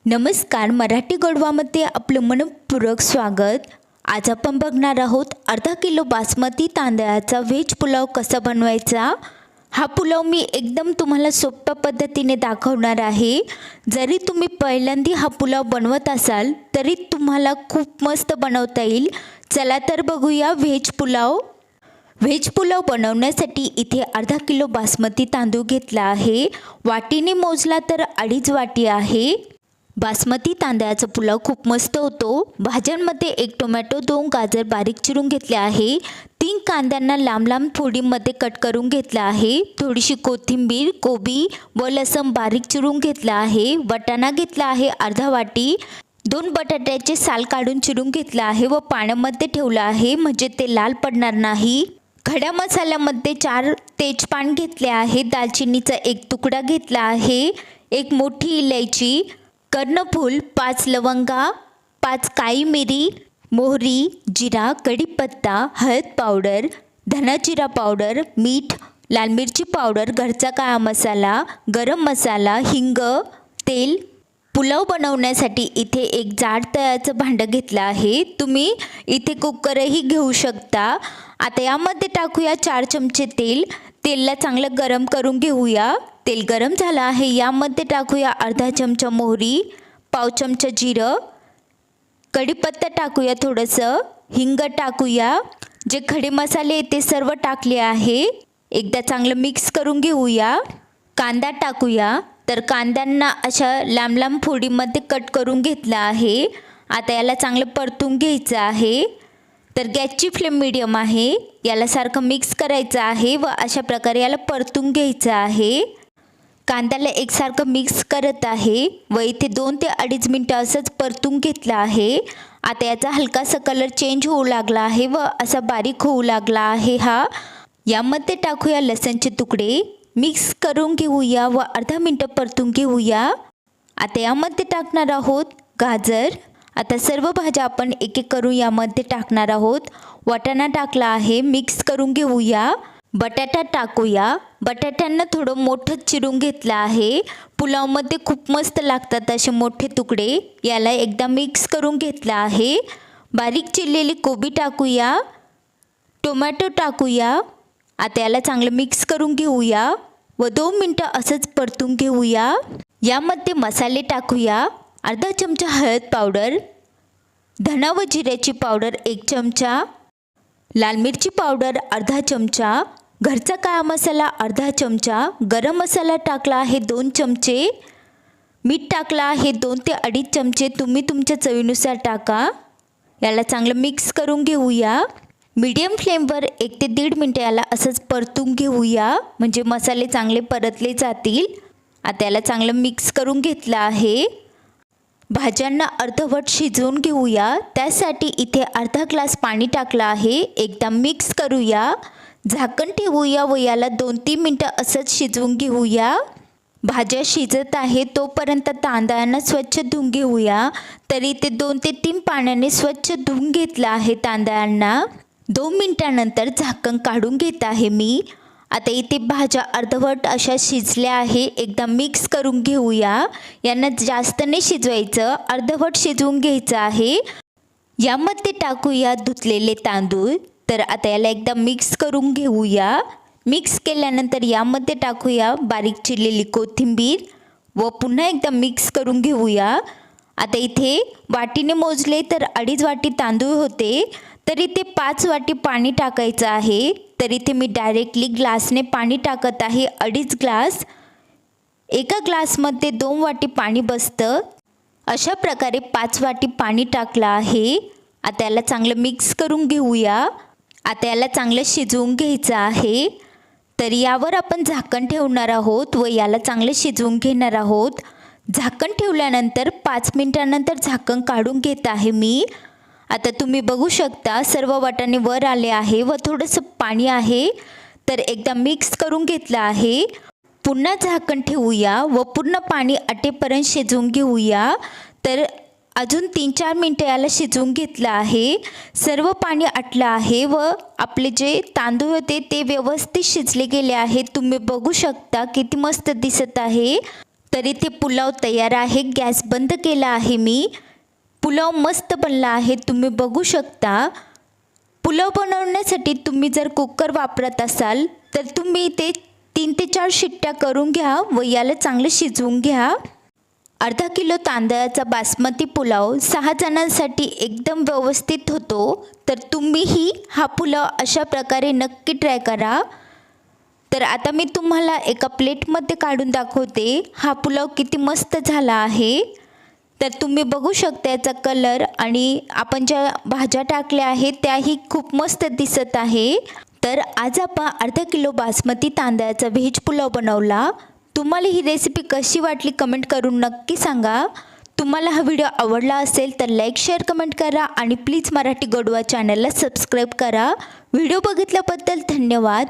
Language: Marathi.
नमस्कार, मराठी गोडवामध्ये आपलं मनपूर्वक स्वागत। आज आपण बघणार आहोत अर्धा किलो बासमती तांदळाचा व्हेज पुलाव कसा बनवायचा। हा पुलाव मी एकदम तुम्हाला सोप्या पद्धतीने दाखवणार आहे। जरी तुम्ही पहिल्यांदा हा पुलाव बनवत असाल तरी तुम्हाला खूप मस्त बनवता येईल। चला तर बघूया व्हेज पुलाव। व्हेज पुलाव बनवण्यासाठी इथे अर्धा किलो बासमती तांदूळ घेतला आहे। वाटीने मोजला तर 2.5 वाटी आहे। बासमती तांदळाचा पुलाव खूप मस्त होतो। भाज्यांमध्ये 1 टोमॅटो, 2 गाजर बारीक चिरून घेतले आहे। 3 कांद्यांना लांब लांब फोडीमध्ये कट करून घेतला आहे। थोडीशी कोथिंबीर, कोबी व लसूण बारीक चिरून घेतला आहे। वाटाणा घेतला आहे अर्धा वाटी। 2 बटाट्याचे साल काढून चिरून घेतला आहे व पाण्यामध्ये ठेवला आहे म्हणजे ते लाल पडणार नाही। खड्या मसाल्यामध्ये 4 तेजपान घेतले आहे। दालचिनीचा 1 तुकडा घेतला आहे। 1 मोठी इलायची, कर्णफूल, 5 लवंगा, 5 काळी मिरी, मोहरी, जिरा, कढीपत्ता, हळद पावडर, धना जिरा पावडर, मीठ, लाल मिरची पावडर, घरचा काळा मसाला, गरम मसाला, हिंग, तेल। पुलाव बनवण्यासाठी इथे एक जाड तळ्याचं भांडं घेतलं आहे। तुम्ही इथे कुकरही घेऊ शकता। आता यामध्ये टाकूया 4 चमचे तेल। तेलला चांगलं गरम करून घेऊया। तेल गरम झालं आहे, यामध्ये टाकूया अर्धा चमचा मोहरी, पाव चमचा जिरं, कढीपत्ता टाकूया थोडंसं, हिंग टाकूया। जे खडे मसाले ते सर्व टाकले आहे। एकदा चांगलं मिक्स करून घेऊया। कांदा टाकूया। तर कांद्यांना अशा लांब लांब फोडीमध्ये कट करून घेतला आहे। आता याला चांगलं परतून घ्यायचं आहे। तर गॅसची फ्लेम मीडियम आहे। याला सारखं मिक्स करायचं आहे व अशा प्रकारे याला परतून घ्यायचं आहे। कांद्याला एकसारखं मिक्स करत आहे व इथे 2 ते 2.5 मिनिटं असंच परतून घेतलं आहे। आता याचा हलकासा कलर चेंज होऊ लागला आहे व असा बारीक होऊ लागला आहे हा। यामध्ये टाकूया लसणचे तुकडे, मिक्स करून घेऊया व अर्धा मिनिट परतून घेऊया। आता यामध्ये टाकणार आहोत गाजर। आता सर्व भाज्या आपण एक एक करून यामध्ये टाकणार आहोत। वाटाणा टाकला आहे, मिक्स करून घेऊया। बटाटा टाकूया। बटाट्यांना थोडं मोठं चिरून घेतलं आहे। पुलावमध्ये खूप मस्त लागतात असे मोठे तुकडे। याला एकदा मिक्स करून घेतलं आहे। बारीक चिरलेली कोबी टाकूया, टोमॅटो टाकूया। आता याला चांगलं मिक्स करून घेऊया व 2 मिनिटं असंच परतून घेऊया। यामध्ये मसाले टाकूया। अर्धा चमचा हळद पावडर, धना व जिऱ्याची पावडर 1 चमचा, लाल मिरची पावडर अर्धा चमचा, घरचा काळा मसाला अर्धा चमचा, गरम मसाला टाकला आहे 2 चमचे, मीठ टाकला आहे 2 ते 2.5 चमचे, तुम्ही तुमच्या चवीनुसार टाका। याला चांगलं मिक्स करून घेऊया। मीडियम फ्लेमवर 1 ते 1.5 मिनिट याला असंच परतून घेऊया म्हणजे मसाले चांगले परतले जातील। आता याला चांगलं मिक्स करून घेतलं आहे। भाज्यांना अर्धवट शिजवून घेऊया। त्यासाठी इथे अर्धा ग्लास पाणी टाकलं आहे। एकदा मिक्स करूया, झाकण ठेवूया व याला 2-3 मिनिटं असंच शिजवून घेऊया। भाज्या शिजत आहे तोपर्यंत तांदळांना स्वच्छ धुवून घेऊया। तरी ते 2 ते 3 पाण्याने स्वच्छ धुवून घेतलं आहे तांदळांना। 2 मिनिटांनंतर झाकण काढून घेत आहे मी। आता इथे भाज्या अर्धवट अशा शिजल्या आहे। एकदा मिक्स करून घेऊया। यांना जास्त नाही शिजवायचं, अर्धवट शिजवून घ्यायचं आहे। यामध्ये टाकूया धुतलेले तांदूळ। तर आता याला एकदा मिक्स करून घेऊया। मिक्स केल्यानंतर यामध्ये टाकूया बारीक चिरलेली कोथिंबीर व पुन्हा एकदा मिक्स करून घेऊया। आता इथे वाटीने मोजले तर 2.5 वाटी तांदूळ होते, तर इथे 5 वाटी पाणी टाकायचं आहे। तर इथे मी डायरेक्टली ग्लासने पाणी टाकत आहे 2.5 ग्लास। एका ग्लासमध्ये 2 वाटी पाणी बसतं। अशा प्रकारे 5 वाटी पाणी टाकलं आहे। आता याला चांगलं मिक्स करून घेऊया। आता याला चांगलं शिजवून घ्यायचं आहे। तर यावर आपण झाकण ठेवणार आहोत व याला चांगलं शिजवून घेणार आहोत। झाकण ठेवल्यानंतर 5 मिनिटांनंतर झाकण काढून घेत आहे मी। आता तुम्ही बघू शकता सर्व वाटाणे वर आले आहे व थोडंसं पाणी आहे। तर एकदा मिक्स करून घेतलं आहे। पुन्हा झाकण ठेवूया व पूर्ण पाणी आटेपर्यंत शिजवून घेऊया। तर अजून 3-4 मिनिटं याला शिजवून घेतलं आहे। सर्व पाणी आटलं आहे व आपले जे तांदूळ होते ते व्यवस्थित शिजले गेले आहेत। तुम्ही बघू शकता किती मस्त दिसत आहे। तर इथे पुलाव तयार आहे. गॅस बंद केला आहे मी. पुलाव मस्त बनला आहे, तुम्ही बघू शकता. पुलाव बनवण्यासाठी तुम्ही जर कुकर वापरत असाल तर तुम्ही इथे 3 ते 4 शिट्ट्या करून घ्या व याला चांगले शिजवून घ्या. अर्धा किलो तांदळाचा बासमती पुलाव 6 जणांसाठी एकदम व्यवस्थित होतो. तर तुम्हीही हा पुलाव अशा प्रकारे नक्की ट्राय करा. तर आता मी तुम्हाला एका प्लेटमध्ये काढून दाखवते. हा पुलाव किती मस्त झाला आहे. तर तुम्ही बघू शकता याचा कलर आणि आपण ज्या भाज्या टाकल्या आहेत त्याही खूप मस्त दिसत आहे. तर आज आपण अर्धा किलो बासमती तांदळाचा व्हेज पुलाव बनवला. तुम्हाला ही रेसिपी कशी वाटली कमेंट करून नक्की सांगा. तुम्हाला हा व्हिडिओ आवडला असेल तर लाईक शेअर कमेंट करा आणि प्लीज मराठी गोडवा चॅनलला सबस्क्राईब करा. व्हिडिओ बघितल्याबद्दल धन्यवाद.